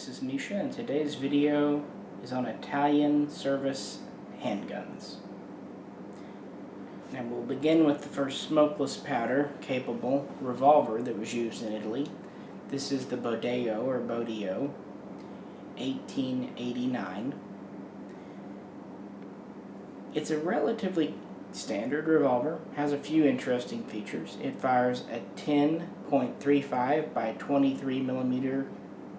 this is Misha, and today's video is on Italian service handguns. Now we'll begin with the first smokeless powder capable revolver that was used in Italy. This is the Bodeo or Bodeo 1889. It's a relatively standard revolver, has a few interesting features. It fires a 10.35 by 23 millimeter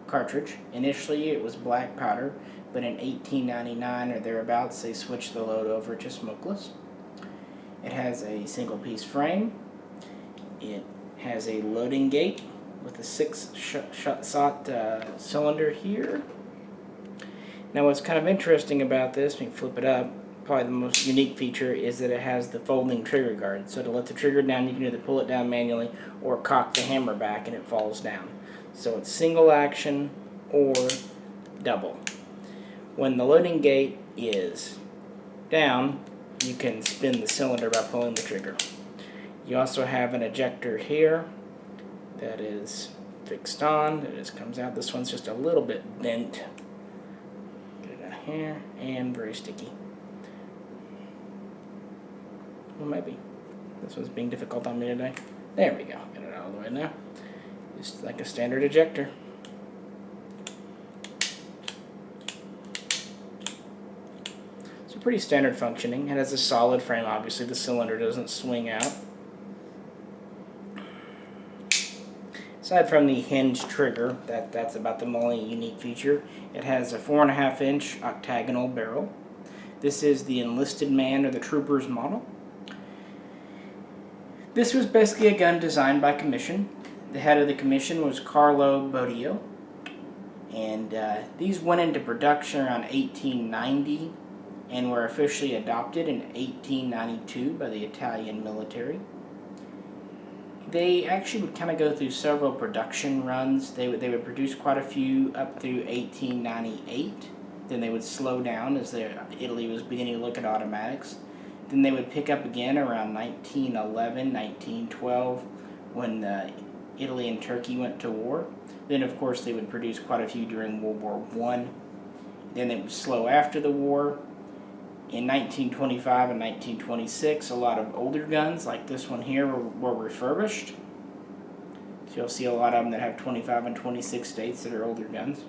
cartridge. Initially it was black powder, but in 1899 or thereabouts they switched the load over to smokeless. It has a single piece frame. It has a loading gate with a 6-shot cylinder here. Now what's kind of interesting about this, when you flip it up, probably the most unique feature is that it has the folding trigger guard. So to let the trigger down, you can either pull it down manually or cock the hammer back and it falls down. So it's single action or double. When the loading gate is down, you can spin the cylinder by pulling the trigger. You also have an ejector here that is fixed on. It just comes out. This one's just a little bit bent. Get it out here, and very sticky. Well, maybe. This one's being difficult on me today. There we go. Get it out of the way now. Just like a standard ejector. So pretty standard functioning. It has a solid frame, obviously. The cylinder doesn't swing out. Aside from the hinged trigger, that's about the only unique feature. It has a 4.5-inch octagonal barrel. This is the enlisted man or the trooper's model. This was basically a gun designed by commission. The head of the commission was Carlo Bodeo, and these went into production around 1890 and were officially adopted in 1892 by the Italian military. They actually would kind of go through several production runs. They would produce quite a few up through 1898. Then they would slow down as Italy was beginning to look at automatics. Then they would pick up again around 1911, 1912 when Italy and Turkey went to war. Then of course they would produce quite a few during World War I. Then they would slow after the war. In 1925 and 1926, a lot of older guns like this one here were refurbished. So you'll see a lot of them that have 25 and 26 states that are older guns.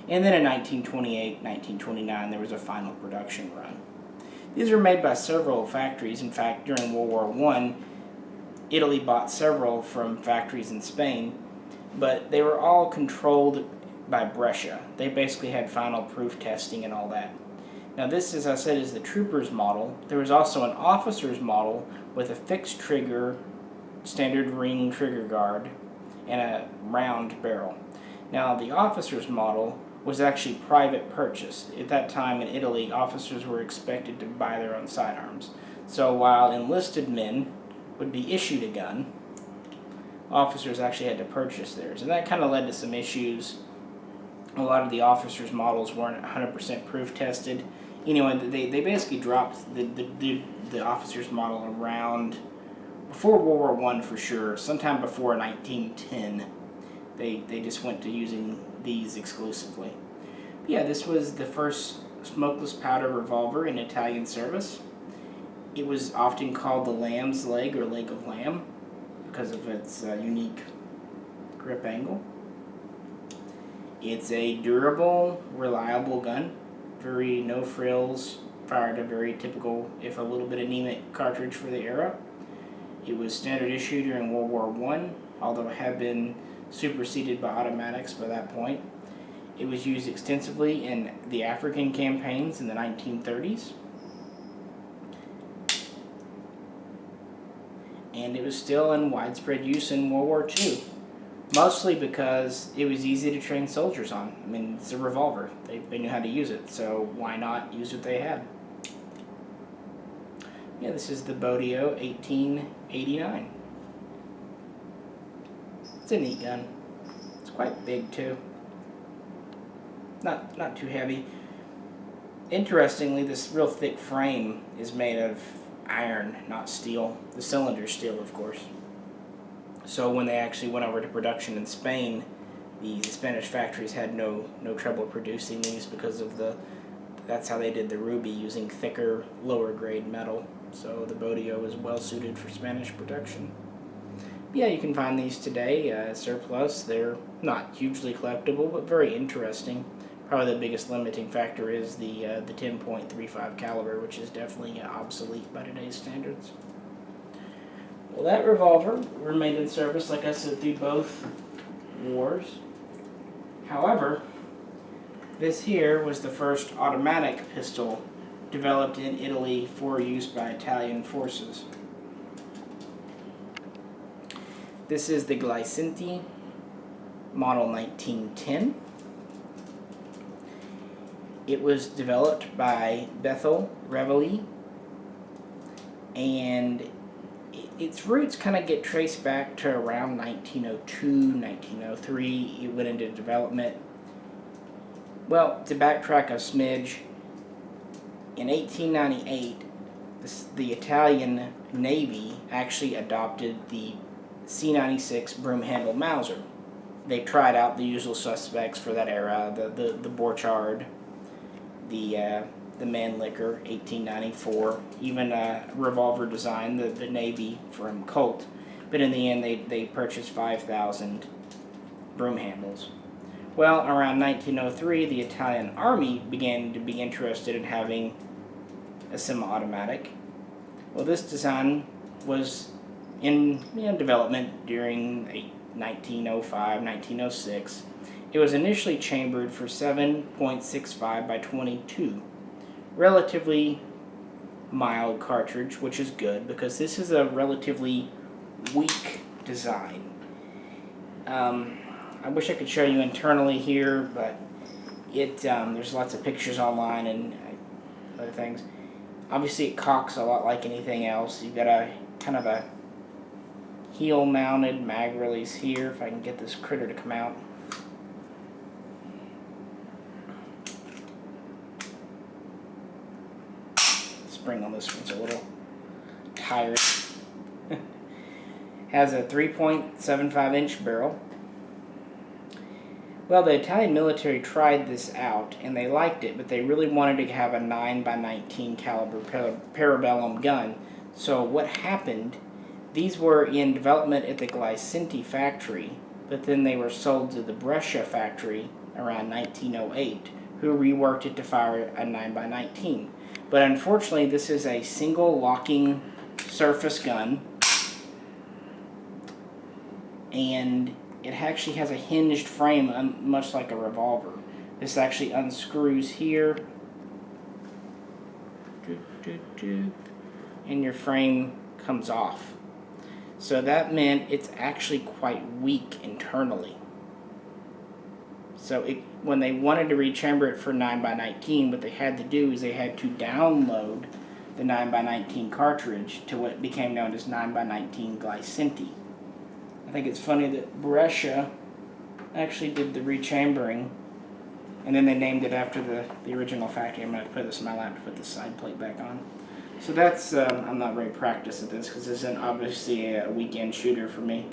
And then in 1928, 1929, there was a final production run. These were made by several factories. In fact, during World War I, Italy bought several from factories in Spain, but they were all controlled by Beretta. They basically had final proof testing and all that. Now this, as I said, is the trooper's model. There was also an officer's model with a fixed trigger, standard ring trigger guard, and a round barrel. Now the officer's model was actually private purchase. At that time in Italy, officers were expected to buy their own sidearms. So while enlisted men would be issued a gun, officers actually had to purchase theirs. And that kind of led to some issues. A lot of the officers' models weren't 100% proof tested. Anyway, they basically dropped the officers' model around before World War I for sure, sometime before 1910. They just went to using these exclusively. But yeah, this was the first smokeless powder revolver in Italian service. It was often called the lamb's leg or leg of lamb because of its unique grip angle. It's a durable, reliable gun. Very no frills, fired a very typical, if a little bit anemic, cartridge for the era. It was standard issue during World War I, although it had been superseded by automatics by that point. It was used extensively in the African campaigns in the 1930s. And it was still in widespread use in World War II. Mostly because it was easy to train soldiers on. I mean, it's a revolver. They knew how to use it, so why not use what they had? Yeah, this is the Bodeo 1889. It's a neat gun. It's quite big too. Not too heavy. Interestingly, this real thick frame is made of iron, not steel. The cylinder's steel, of course. So when they actually went over to production in Spain, the Spanish factories had no trouble producing these because of that's how they did the ruby, using thicker, lower grade metal. So the Bodeo is well suited for Spanish production. Yeah, you can find these today, surplus. They're not hugely collectible, but very interesting. Probably the biggest limiting factor is the 10.35 caliber, which is definitely obsolete by today's standards. Well, that revolver remained in service, like I said, through both wars. However, this here was the first automatic pistol developed in Italy for use by Italian forces. This is the Glisenti Model 1910. It was developed by Beretta Model, and its roots kind of get traced back to around 1902, 1903. It went into development. Well, to backtrack a smidge, in 1898, the Italian Navy actually adopted the C96 broom handle Mauser. They tried out the usual suspects for that era: the Borchardt, the Mannlicher 1894, even a revolver design, the Navy from Colt. But in the end, they purchased 5,000 broom handles. Well, around 1903, the Italian Army began to be interested in having a semi-automatic. Well, this design was in development during 1905, 1906. It was initially chambered for 7.65 by 22. Relatively mild cartridge, which is good because this is a relatively weak design. I wish I could show you internally here, but there's lots of pictures online and other things. Obviously, it cocks a lot like anything else. You've got a kind of a heel-mounted mag release here, if I can get this critter to come out. Spring on this one's a little tired. Has a 3.75-inch barrel. Well, the Italian military tried this out, and they liked it, but they really wanted to have a 9x19 caliber parabellum gun. So what happened, these were in development at the Glisenti factory, but then they were sold to the Brescia factory around 1908, who reworked it to fire a 9x19. But unfortunately, this is a single locking surface gun, and it actually has a hinged frame, much like a revolver. This actually unscrews here, and your frame comes off. So that meant it's actually quite weak internally. So when they wanted to rechamber it for 9x19, what they had to do is they had to download the 9x19 cartridge to what became known as 9x19 Glisenti. I think it's funny that Brescia actually did the rechambering, and then they named it after the original factory. I'm going to put this in my lap to put the side plate back on. So that's, I'm not very practiced at this because this isn't obviously a weekend shooter for me.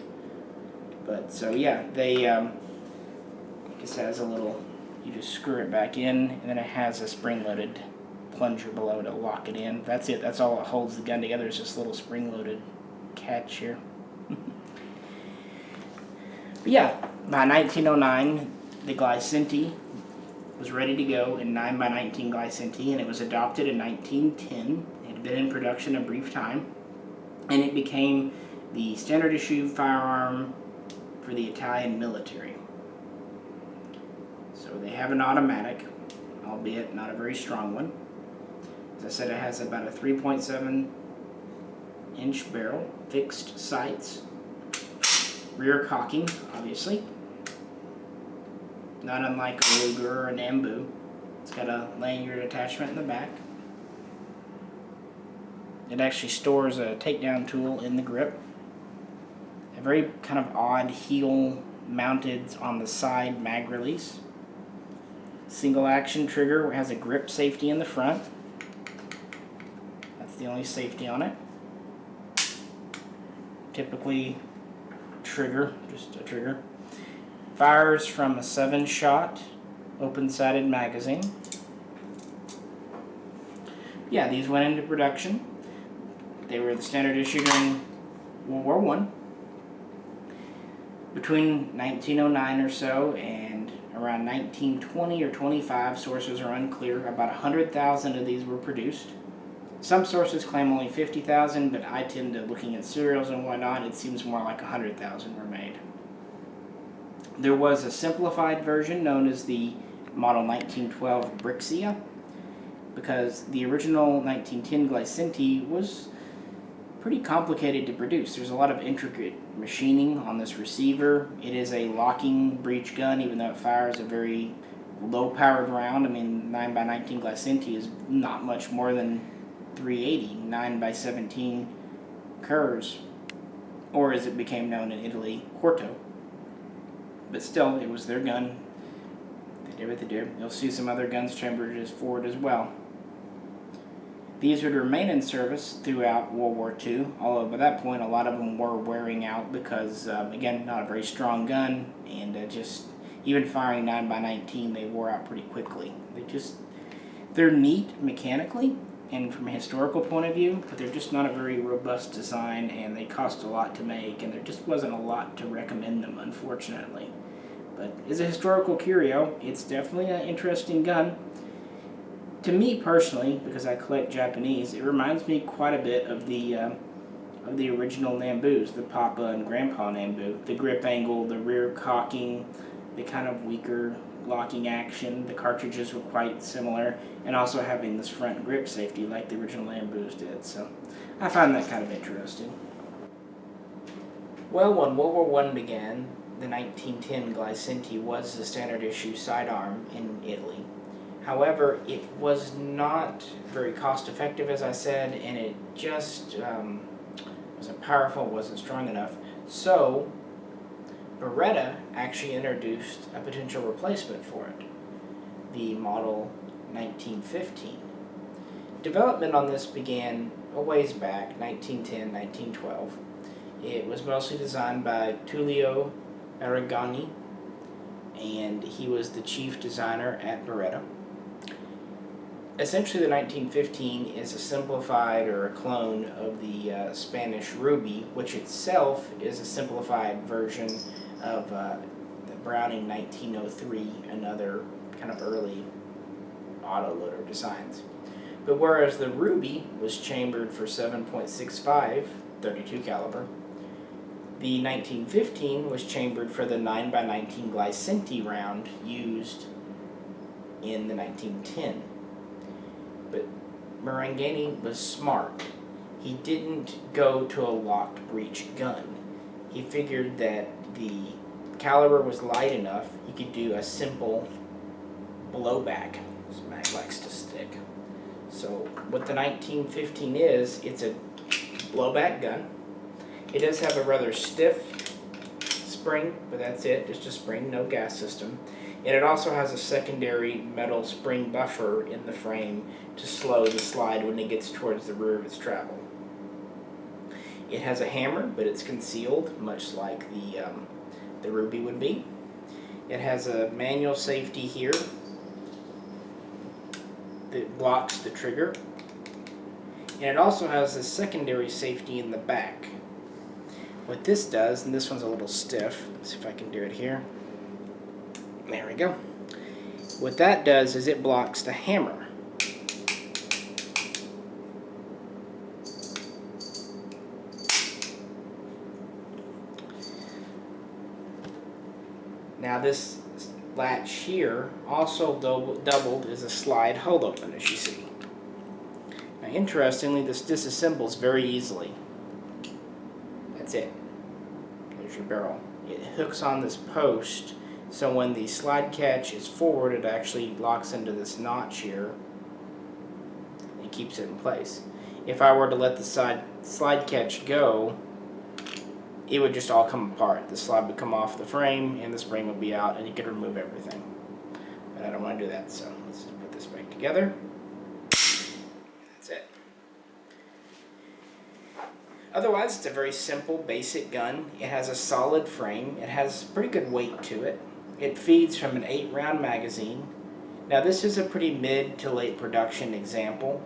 But so yeah, they, this has a little, you just screw it back in, and then it has a spring-loaded plunger below to lock it in. That's it. That's all that holds the gun together, is this little spring-loaded catch here. But yeah, by 1909, the Glisenti was ready to go in 9x19 Glisenti, and it was adopted in 1910. It had been in production a brief time, and it became the standard issue firearm for the Italian military. So they have an automatic, albeit not a very strong one. As I said, it has about a 3.7-inch barrel, fixed sights, rear cocking, obviously. Not unlike a Luger or an Ambu. It's got a lanyard attachment in the back. It actually stores a takedown tool in the grip. A very kind of odd heel mounted on the side mag release. Single action trigger has a grip safety in the front. That's the only safety on it. Typically trigger, just a trigger. Fires from a 7-shot open-sided magazine. Yeah, these went into production. They were the standard issue during World War I. Between 1909 or so and around 1920 or 25, sources are unclear, about 100,000 of these were produced. Some sources claim only 50,000, but I tend to, looking at serials and whatnot, it seems more like 100,000 were made. There was a simplified version known as the Model 1912 Brixia, because the original 1910 Glisenti was pretty complicated to produce. There's a lot of intricate machining on this receiver. It is a locking breech gun, even though it fires a very low-powered round. I mean, 9x19 Glisenti is not much more than 380, 9x17 Kurz, or as it became known in Italy, Quarto. But still, it was their gun. They did what they did. You'll see some other guns chambered for it as well. These would remain in service throughout World War II, although by that point a lot of them were wearing out because, again, not a very strong gun, and just even firing 9x19, they wore out pretty quickly. They're neat mechanically and from a historical point of view, but they're just not a very robust design, and they cost a lot to make, and there just wasn't a lot to recommend them, unfortunately. But as a historical curio, it's definitely an interesting gun. To me personally, because I collect Japanese, it reminds me quite a bit of the original Nambus, the Papa and Grandpa Nambu. The grip angle, the rear cocking, the kind of weaker locking action. The cartridges were quite similar, and also having this front grip safety like the original Nambus did. So I find that kind of interesting. Well, when World War I began, the 1910 Glisenti was the standard issue sidearm in Italy. However, it was not very cost effective, as I said, and it just wasn't powerful, wasn't strong enough. So Beretta actually introduced a potential replacement for it, the Model 1915. Development on this began a ways back, 1910, 1912. It was mostly designed by Tullio Arrigoni, and he was the chief designer at Beretta. Essentially, the 1915 is a simplified or a clone of the Spanish Ruby, which itself is a simplified version of the Browning 1903 and other kind of early autoloader designs. But whereas the Ruby was chambered for 7.65 .32 caliber, the 1915 was chambered for the 9x19 Glisenti round used in the 1910. But Marangoni was smart. He didn't go to a locked breech gun. He figured that the caliber was light enough, he could do a simple blowback. This mag likes to stick. So what the 1915 is, it's a blowback gun. It does have a rather stiff spring, but that's it, just a spring, no gas system. And it also has a secondary metal spring buffer in the frame to slow the slide when it gets towards the rear of its travel. It has a hammer, but it's concealed, much like the Ruby would be. It has a manual safety here that blocks the trigger. And it also has a secondary safety in the back. What this does, and this one's a little stiff, let's see if I can do it here. There we go. What that does is it blocks the hammer. Now this latch here also doubled as a slide hold open, as you see. Now interestingly, this disassembles very easily. That's it. There's your barrel. It hooks on this post, so when the slide catch is forward, it actually locks into this notch here and keeps it in place. If I were to let the slide catch go, it would just all come apart. The slide would come off the frame and the spring would be out, and you could remove everything. But I don't want to do that, so let's just put this back together. That's it. Otherwise, it's a very simple, basic gun. It has a solid frame. It has pretty good weight to it. It feeds from an 8-round magazine. Now, this is a pretty mid to late production example,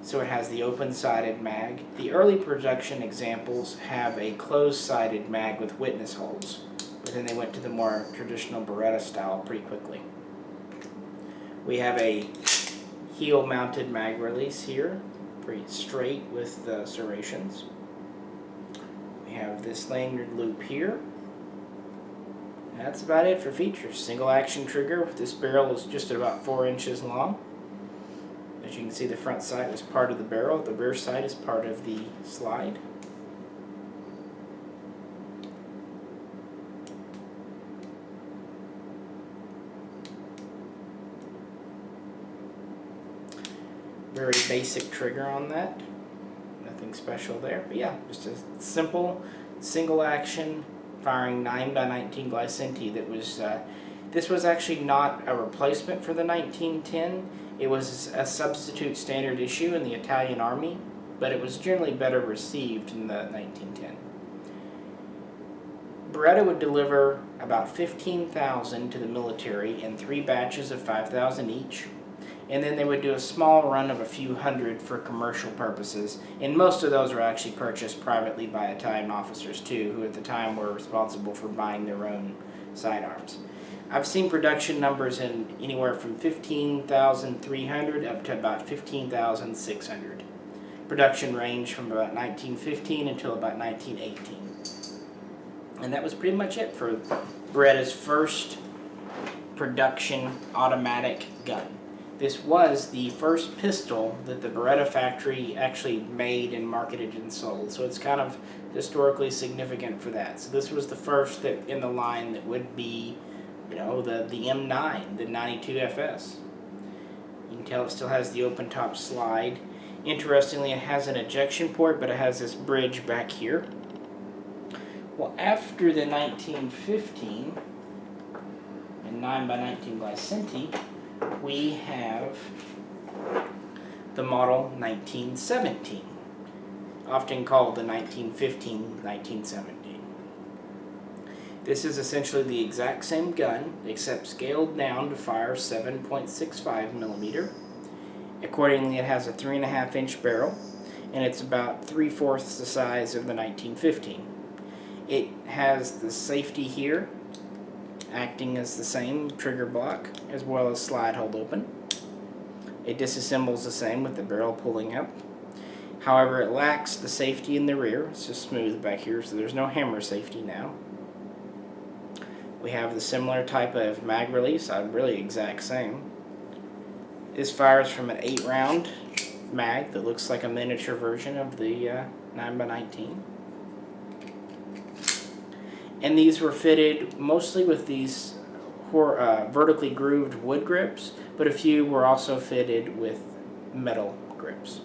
so it has the open-sided mag. The early production examples have a closed-sided mag with witness holes, but then they went to the more traditional Beretta style pretty quickly. We have a heel-mounted mag release here, pretty straight with the serrations. We have this lanyard loop here. That's about it for features. Single action trigger. This barrel is just about 4 inches long. As you can see, the front sight is part of the barrel. The rear sight is part of the slide. Very basic trigger on that. Nothing special there. But yeah, just a simple single action firing 9x19 Glisenti that was, this was actually not a replacement for the 1910. It was a substitute standard issue in the Italian Army, but it was generally better received in the 1910. Beretta would deliver about 15,000 to the military in 3 batches of 5,000 each, and then they would do a small run of a few hundred for commercial purposes, and most of those were actually purchased privately by Italian officers too, who at the time were responsible for buying their own sidearms. I've seen production numbers in anywhere from 15,300 up to about 15,600. Production ranged from about 1915 until about 1918. And that was pretty much it for Beretta's first production automatic gun. This was the first pistol that the Beretta factory actually made and marketed and sold, so it's kind of historically significant for that. So this was the first that in the line that would be, you know, the M9, the 92 FS. You can tell it still has the open top slide. Interestingly, it has an ejection port, but it has this bridge back here. Well, after the 1915 and 9x19 Glisenti, we have the model 1917, often called the 1915-1917. This is essentially the exact same gun, except scaled down to fire 7.65 millimeter. Accordingly, it has a 3.5-inch barrel, and it's about 3/4 the size of the 1915. It has the safety here, acting as the same trigger block, as well as slide hold open. It disassembles the same with the barrel pulling up. However, it lacks the safety in the rear. It's just smooth back here, so there's no hammer safety now. We have the similar type of mag release, really exact same. This fires from an 8-round mag that looks like a miniature version of the 9x19. And these were fitted mostly with these vertically grooved wood grips, but a few were also fitted with metal grips.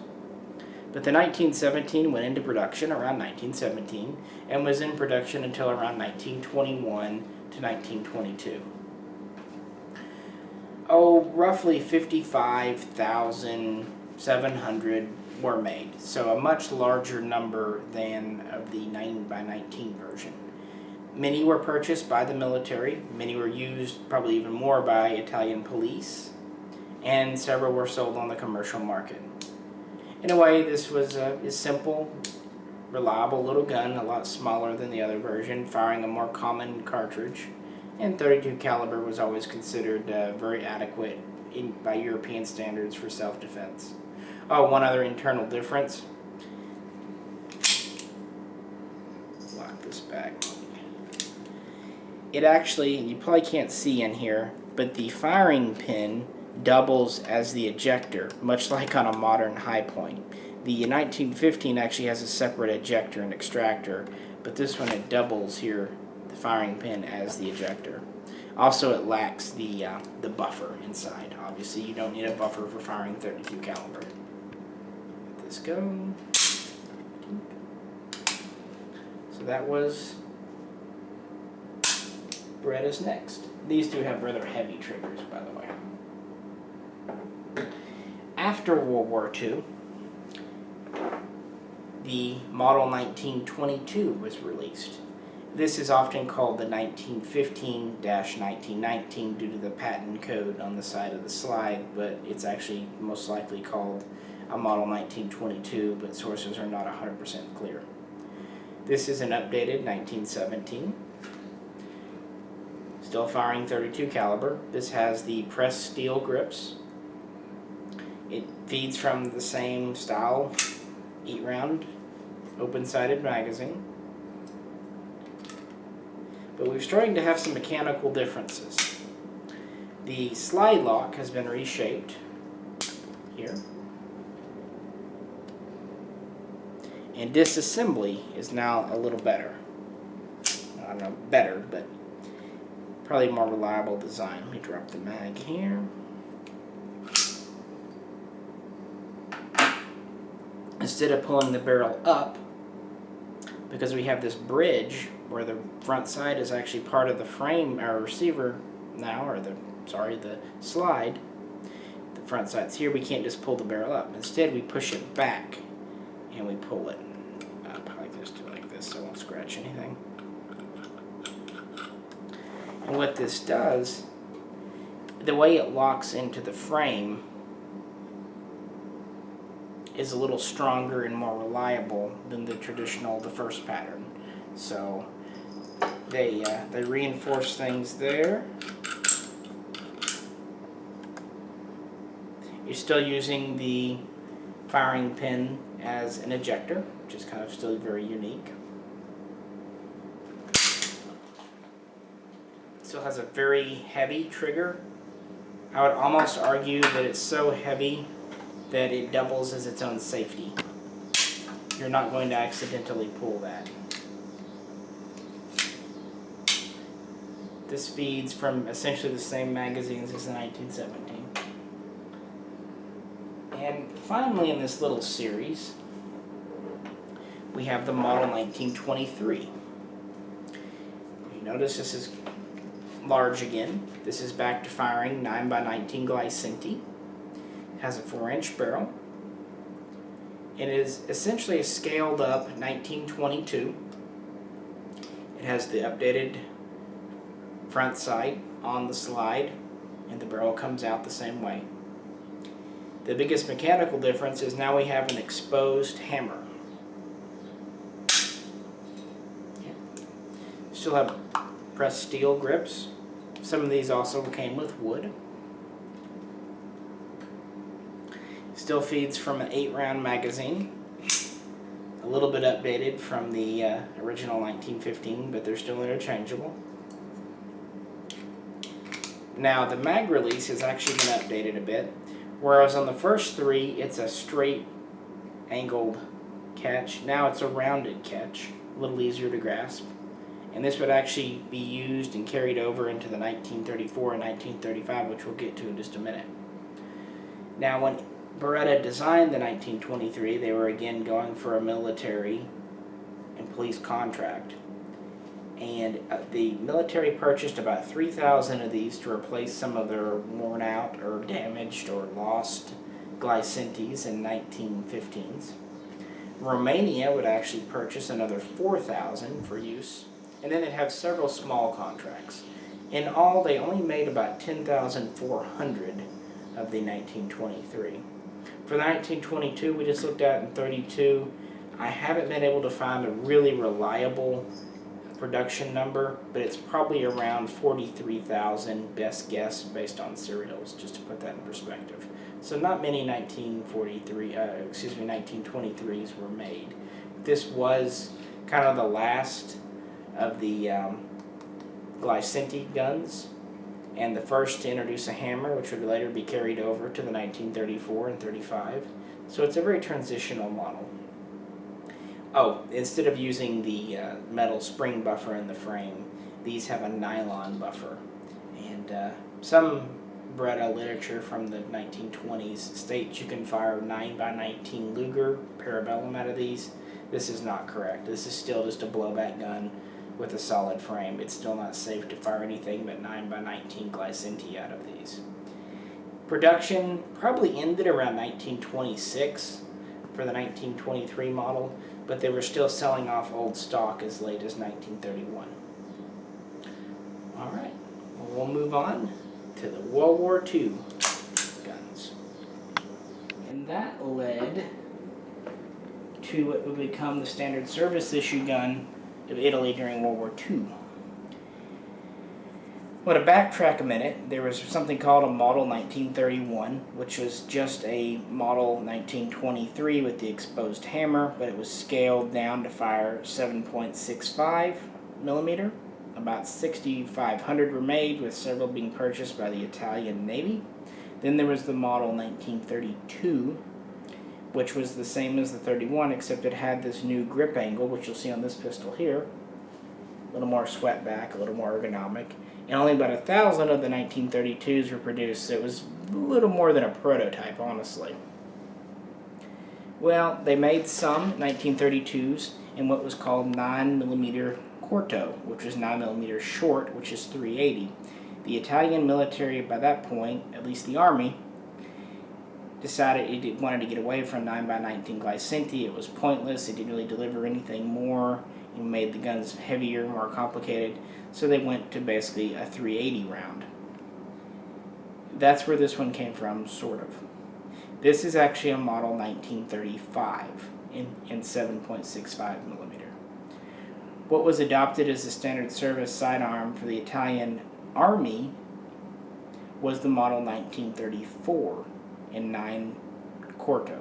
But the 1917 went into production around 1917 and was in production until around 1921 to 1922. Roughly 55,700 were made, so a much larger number than of the 9x19 version. Many were purchased by the military, many were used, probably even more, by Italian police, and several were sold on the commercial market. In a way, this was a simple, reliable little gun, a lot smaller than the other version, firing a more common cartridge, and .32 caliber was always considered very adequate by European standards for self-defense. One other internal difference. Lock this back. It actually, you probably can't see in here, but the firing pin doubles as the ejector, much like on a modern high point. The 1915 actually has a separate ejector and extractor, but this one, it doubles here, the firing pin, as the ejector. Also, it lacks the buffer inside. Obviously, you don't need a buffer for firing .32 caliber. Let this go. So that was Beretta's next. These two have rather heavy triggers, by the way. After World War II, the Model 1922 was released. This is often called the 1915-1919 due to the patent code on the side of the slide, but it's actually most likely called a Model 1922, but sources are not 100% clear. This is an updated 1917. Still firing .32 caliber. This has the pressed steel grips. It feeds from the same style 8-round open-sided magazine. But we're starting to have some mechanical differences. The slide lock has been reshaped here. And disassembly is now a little better. I don't know, better, but probably more reliable design. Let me drop the mag here. Instead of pulling the barrel up, because we have this bridge where the front side is actually part of the frame, our receiver now, or the slide, the front side's here, we can't just pull the barrel up. Instead, we push it back and we pull it up. I like this, do it like this so it won't scratch anything. And what this does, the way it locks into the frame is a little stronger and more reliable than the first pattern. So they reinforce things there. You're still using the firing pin as an ejector, which is kind of still very unique. Still has a very heavy trigger. I would almost argue that it's so heavy that it doubles as its own safety. You're not going to accidentally pull that. This feeds from essentially the same magazines as the 1917. And finally in this little series, we have the Model 1923. You notice this is large again. This is back to firing 9x19 Glisenti. Has a 4-inch barrel. It is essentially a scaled up 1922. It has the updated front sight on the slide, and the barrel comes out the same way. The biggest mechanical difference is now we have an exposed hammer. Still have pressed steel grips. Some of these also came with wood. Still feeds from an 8-round magazine. A little bit updated from the original 1915, but they're still interchangeable. Now the mag release has actually been updated a bit, whereas on the first 3 it's a straight angled catch. Now it's a rounded catch, a little easier to grasp. And this would actually be used and carried over into the 1934 and 1935, which we'll get to in just a minute. Now when Beretta designed the 1923, they were again going for a military and police contract. And the military purchased about 3,000 of these to replace some of their worn out or damaged or lost Glisentis in 1915s. Romania would actually purchase another 4,000 for use, and then they'd have several small contracts. In all, they only made about 10,400 of the 1923. For the 1922, we just looked at in 32. I haven't been able to find a really reliable production number, but it's probably around 43,000 best guess based on serials, just to put that in perspective. So not many 1923s were made. This was kind of the last of the Glisenti guns, and the first to introduce a hammer, which would later be carried over to the 1934 and 35. So it's a very transitional model. Oh, instead of using the metal spring buffer in the frame, these have a nylon buffer. And some Beretta literature from the 1920s states you can fire 9x19 Luger parabellum out of these. This is not correct. This is still just a blowback gun with a solid frame. It's still not safe to fire anything but 9x19 Glisenti out of these. Production probably ended around 1926. for the 1923 model, but they were still selling off old stock as late as 1931. Alright, well, we'll move on to the World War II guns. And that led to what would become the standard service issue gun of Italy during World War II. Well, to backtrack a minute, there was something called a Model 1931, which was just a Model 1923 with the exposed hammer, but it was scaled down to fire 7.65 millimeter. About 6,500 were made, with several being purchased by the Italian Navy. Then there was the Model 1932, which was the same as the 31, except it had this new grip angle, which you'll see on this pistol here. A little more swept back, a little more ergonomic. And only about 1,000 of the 1932s were produced, so it was a little more than a prototype, honestly. Well, they made some 1932s in what was called 9mm corto, which was 9mm short, which is 380. The Italian military, by that point, at least the Army, decided it wanted to get away from 9x19 Glisenti. It was pointless. It didn't really deliver anything more. It made the guns heavier, more complicated. So they went to basically a 380 round. That's where this one came from, sort of. This is actually a Model 1935 in 7.65 millimeter. What was adopted as the standard service sidearm for the Italian Army was the Model 1934 in 9 corto,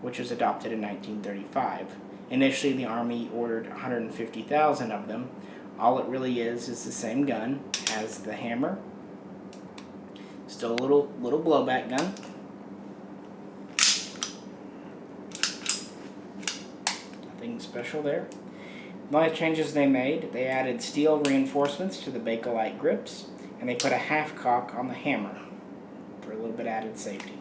which was adopted in 1935. Initially, the Army ordered 150,000 of them. All it really is the same gun, has the hammer, still a little blowback gun. Nothing special there. The only changes they made, they added steel reinforcements to the Bakelite grips, and they put a half cock on the hammer for a little bit added safety.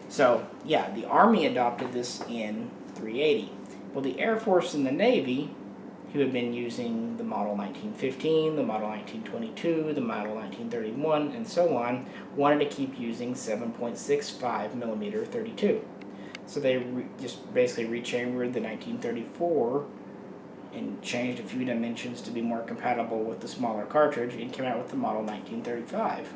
So, yeah, the Army adopted this in 380. Well, the Air Force and the Navy, who had been using the Model 1915, the Model 1922, the Model 1931, and so on, wanted to keep using 7.65 millimeter 32. So they just basically rechambered the 1934 and changed a few dimensions to be more compatible with the smaller cartridge, and came out with the Model 1935.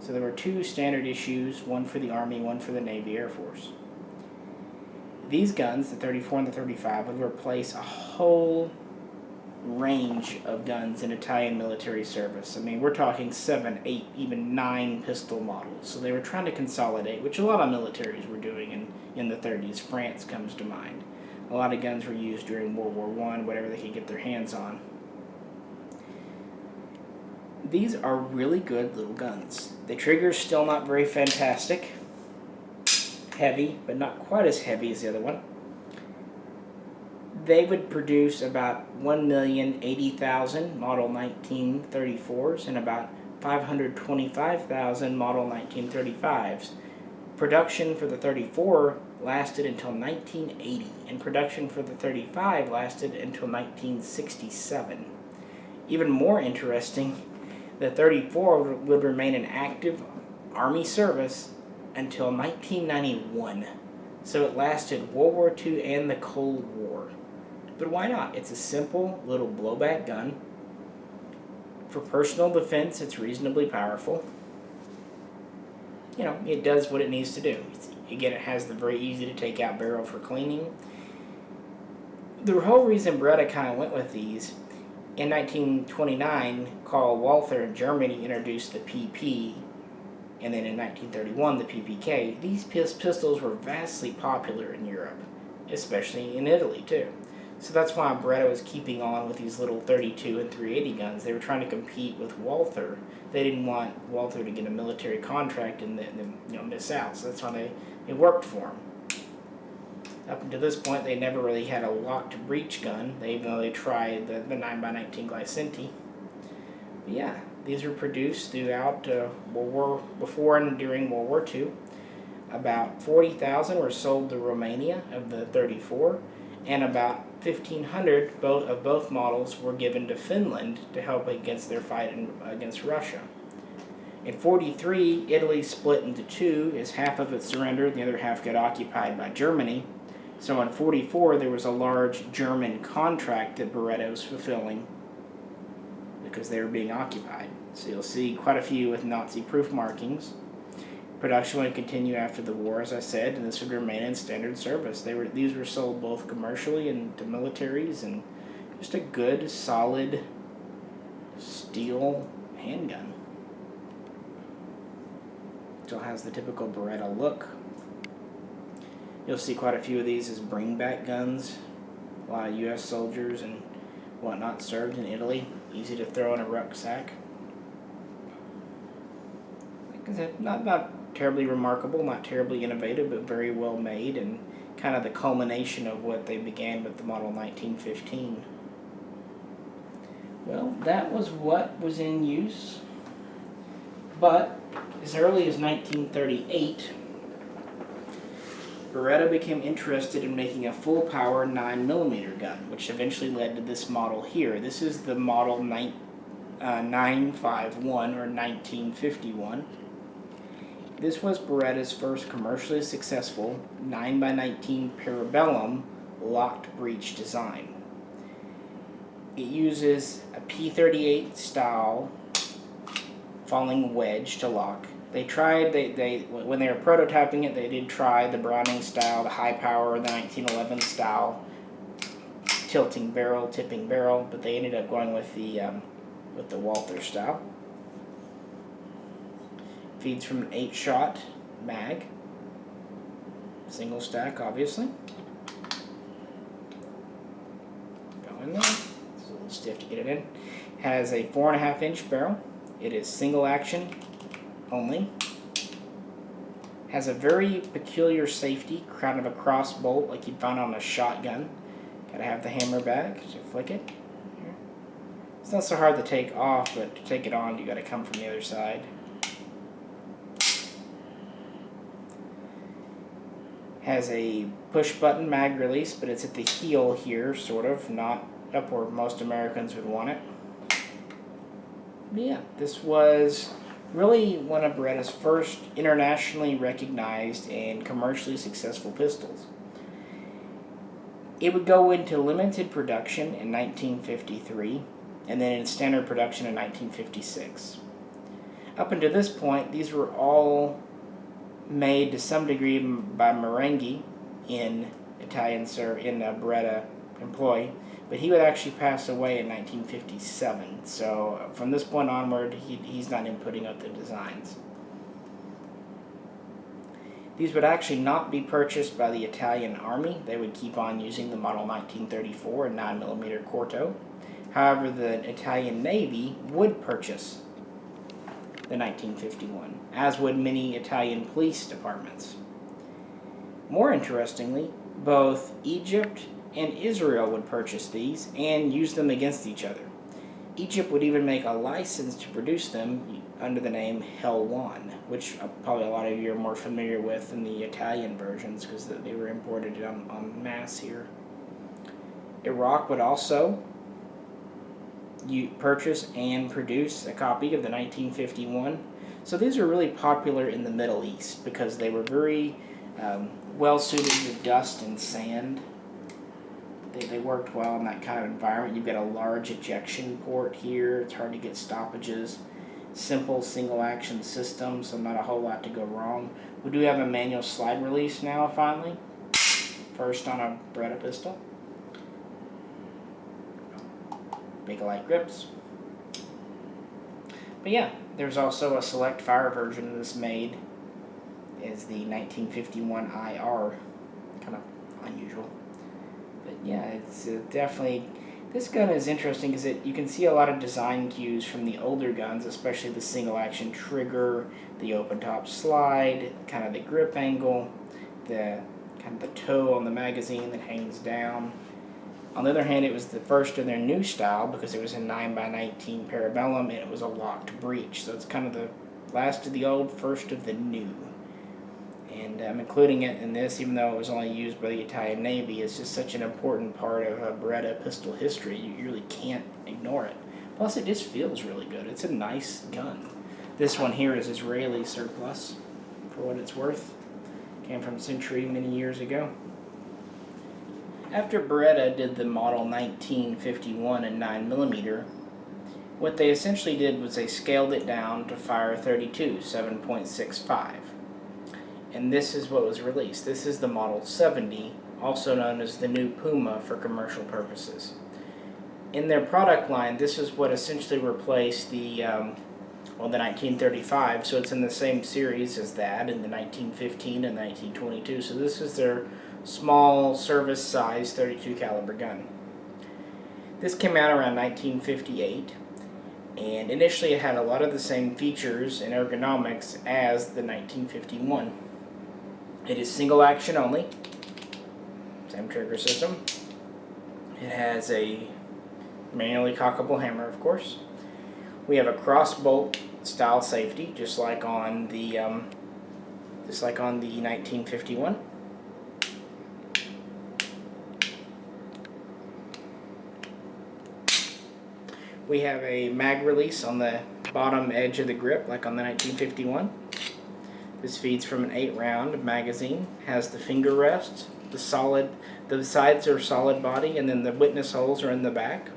So there were two standard issues, one for the Army, one for the Navy Air Force. These guns, the 34 and the 35, would replace a whole range of guns in Italian military service. I mean, we're talking 7, 8, even 9 pistol models. So they were trying to consolidate, which a lot of militaries were doing in the 30s. France comes to mind. A lot of guns were used during World War I, whatever they could get their hands on. These are really good little guns. The trigger's still not very fantastic. Heavy, but not quite as heavy as the other one. They would produce about 1,080,000 Model 1934s and about 525,000 Model 1935s. Production for the 34 lasted until 1980, and production for the 35 lasted until 1967. Even more interesting, the 34 would remain in active Army service until 1991. So it lasted World War II and the Cold War. But why not? It's a simple little blowback gun. For personal defense, it's reasonably powerful. You know, it does what it needs to do. Again, it has the very easy to take out barrel for cleaning. The whole reason Beretta kind of went with these, in 1929, Karl Walther in Germany introduced the PP, and then in 1931 the PPK. These pistols were vastly popular in Europe, especially in Italy too. So that's why Beretta was keeping on with these little 32 and 380 guns. They were trying to compete with Walther. They didn't want Walther to get a military contract and then miss out. So that's why it worked for them. Up until this point, they never really had a locked breech gun, even though they tried the 9x19 Glisenti. But yeah, these were produced throughout before and during World War II. About 40,000 were sold to Romania of the 34, and about 1,500 of both models were given to Finland to help against their fight against Russia. In 43, Italy split into two as half of it surrendered and the other half got occupied by Germany. So in 44, there was a large German contract that Beretta was fulfilling because they were being occupied. So you'll see quite a few with Nazi proof markings. Production would continue after the war, as I said, and this would remain in standard service. These were sold both commercially and to militaries, and just a good, solid steel handgun. Still has the typical Beretta look. You'll see quite a few of these as bring-back guns. A lot of U.S. soldiers and whatnot served in Italy. Easy to throw in a rucksack. Like I said, not terribly remarkable, not terribly innovative, but very well made, and kind of the culmination of what they began with the Model 1915. Well, that was what was in use. But as early as 1938, Beretta became interested in making a full-power 9mm gun, which eventually led to this model here. This is the Model 951 or 1951. This was Beretta's first commercially successful 9x19 Parabellum locked breech design. It uses a P38 style falling wedge to lock. They tried, when they were prototyping it, they did try the Browning style, the high power, the 1911 style tilting barrel, tipping barrel, but they ended up going with the Walther style. Feeds from an 8-shot mag, single stack, obviously. Go in there. It's a little stiff to get it in. Has a 4.5-inch barrel. It is single action only. Has a very peculiar safety, kind of a cross bolt like you'd find on a shotgun. Gotta have the hammer back to flick it. Here. It's not so hard to take off, but to take it on, you gotta come from the other side. Has a push button mag release, but it's at the heel here, sort of, not up where most Americans would want it. But yeah, this was really one of Beretta's first internationally recognized and commercially successful pistols. It would go into limited production in 1953, and then in standard production in 1956. Up until this point, these were all made to some degree by Marenghi in Beretta employ, but he would actually pass away in 1957. So from this point onward, he's not inputting out the designs. These would actually not be purchased by the Italian Army. They would keep on using the Model 1934 and 9mm Corto. However, the Italian Navy would purchase the 1951, as would many Italian police departments. More interestingly, both Egypt and Israel would purchase these and use them against each other. Egypt would even make a license to produce them under the name Helwan, which probably a lot of you are more familiar with than the Italian versions because they were imported en masse here. Iraq would also purchase and produce a copy of the 1951. So these are really popular in the Middle East because they were very well suited to dust and sand. They worked well in that kind of environment. You've got a large ejection port here. It's hard to get stoppages. Simple single action system, so not a whole lot to go wrong. We do have a manual slide release now, finally. First on a Beretta pistol. Big light grips. But yeah, there's also a select fire version of this made as the 1951 IR. Kind of unusual. But yeah, it's definitely... This gun is interesting because you can see a lot of design cues from the older guns, especially the single action trigger, the open top slide, kind of the grip angle, the kind of the toe on the magazine that hangs down. On the other hand, it was the first in their new style because it was a 9x19 Parabellum and it was a locked breech. So it's kind of the last of the old, first of the new. And I'm including it in this, even though it was only used by the Italian Navy. It's just such an important part of Beretta pistol history. You really can't ignore it. Plus, it just feels really good. It's a nice gun. This one here is Israeli surplus, for what it's worth. Came from Century many years ago. After Beretta did the Model 1951 in 9mm, what they essentially did was they scaled it down to fire 32, 7.65. And this is what was released. This is the Model 70, also known as the new Puma for commercial purposes. In their product line, this is what essentially replaced the 1935, so it's in the same series as that, in the 1915 and 1922. So this is their small service size 32 caliber gun. This came out around 1958, and initially it had a lot of the same features and ergonomics as the 1951. It is single action only, same trigger system. It has a manually cockable hammer, of course. We have a cross bolt style safety, just like on the 1951. We have a mag release on the bottom edge of the grip, like on the 1951. This feeds from an 8-round magazine. Has the finger rests. The sides are solid body, and then the witness holes are in the back.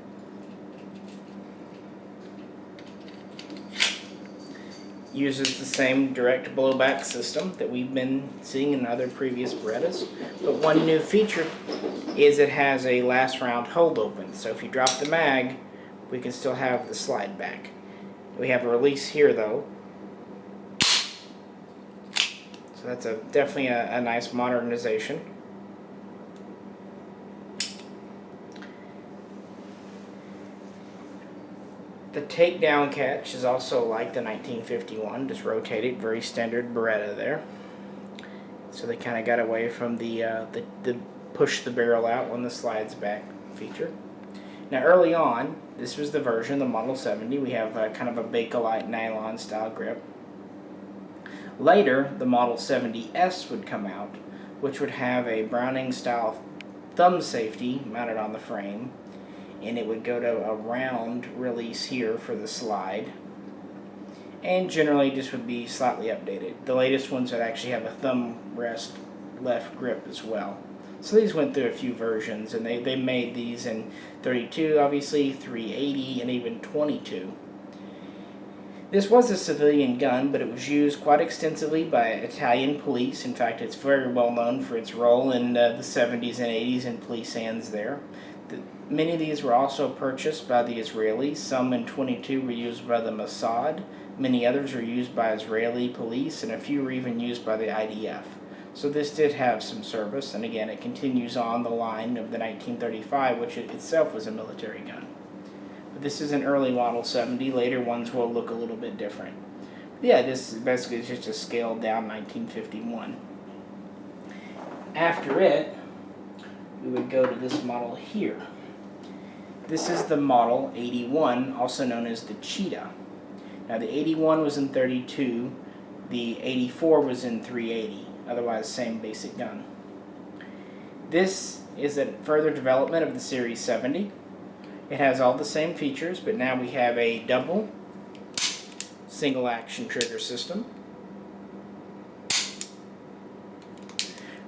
Uses the same direct blowback system that we've been seeing in other previous Berettas, but one new feature is it has a last round hold open. So if you drop the mag, we can still have the slide back. We have a release here though, so that's definitely a nice modernization. The takedown catch is also like the 1951, just rotated, very standard Beretta there. So they kind of got away from the push the barrel out when the slides back feature. Now early on, this was the version, the Model 70, we have kind of a Bakelite nylon style grip. Later, the Model 70S would come out, which would have a Browning style thumb safety mounted on the frame, and it would go to a round release here for the slide, and generally just would be slightly updated. The latest ones would actually have a thumb rest left grip as well. So these went through a few versions, and they made these in 32, obviously, 380, and even 22. This was a civilian gun, but it was used quite extensively by Italian police. In fact, it's very well known for its role in the 70s and 80s in police hands there. Many of these were also purchased by the Israelis. Some in 22 were used by the Mossad. Many others were used by Israeli police, and a few were even used by the IDF. So this did have some service, and again, it continues on the line of the 1935, which itself was a military gun. But this is an early Model 70. Later ones will look a little bit different. But yeah, this is basically just a scaled down 1951. After it, we would go to this model here. This is the Model 81, also known as the Cheetah. Now the 81 was in 32, the 84 was in 380, otherwise same basic gun. This is a further development of the Series 70. It has all the same features, but now we have a double single action trigger system.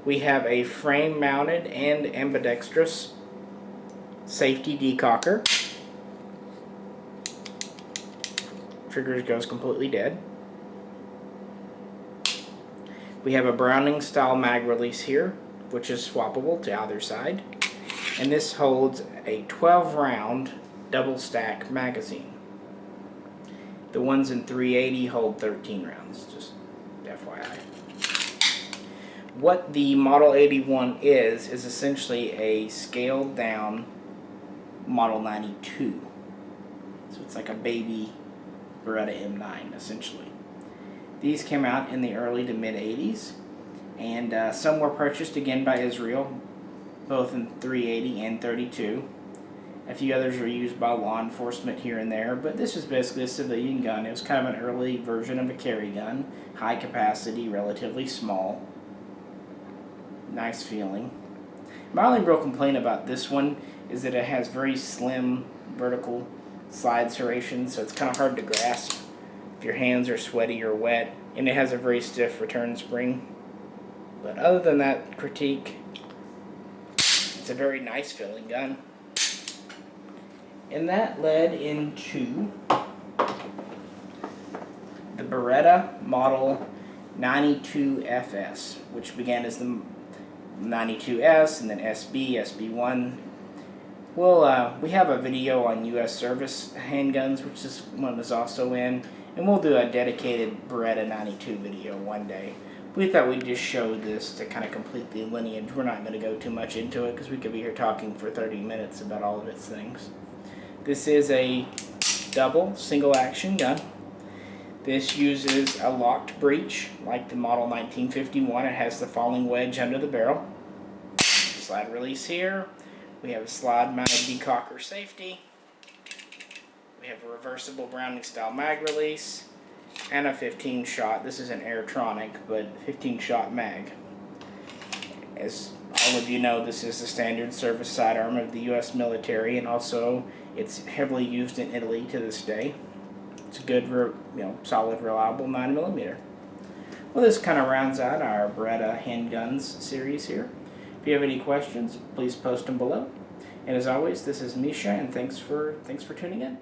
We have a frame mounted and ambidextrous safety decocker. Trigger goes completely dead. We have a Browning style mag release here, which is swappable to either side. And this holds a 12-round double stack magazine. The ones in 380 hold 13 rounds, just FYI. What the Model 81 is essentially a scaled down Model 92. So it's like a baby Beretta M9 essentially. These came out in the early to mid 80s, and some were purchased again by Israel, both in 380 and 32. A few others were used by law enforcement here and there, but this was basically a civilian gun. It was kind of an early version of a carry gun, high capacity, relatively small. Nice feeling. My only real complaint about this one is that it has very slim vertical slide serrations, so it's kind of hard to grasp if your hands are sweaty or wet, and it has a very stiff return spring. But other than that critique, it's a very nice feeling gun. And that led into the Beretta Model 92FS, which began as the 92S and then SB, SB1. Well, we have a video on U.S. service handguns, which this one is also in, and we'll do a dedicated Beretta 92 video one day. We thought we'd just show this to kind of complete the lineage. We're not going to go too much into it because we could be here talking for 30 minutes about all of its things. This is a double single action gun. This uses a locked breech like the Model 1951. It has the falling wedge under the barrel. Slide release here. We have a slide mounted decocker safety. We have a reversible Browning style mag release and a 15 shot. This is an Airtronic, but 15 shot mag. As all of you know, this is the standard service sidearm of the U.S. military, and also it's heavily used in Italy to this day. It's a good, solid, reliable 9mm. Well, this kind of rounds out our Beretta handguns series here. If you have any questions, please post them below. And as always, this is Misha, and thanks for tuning in.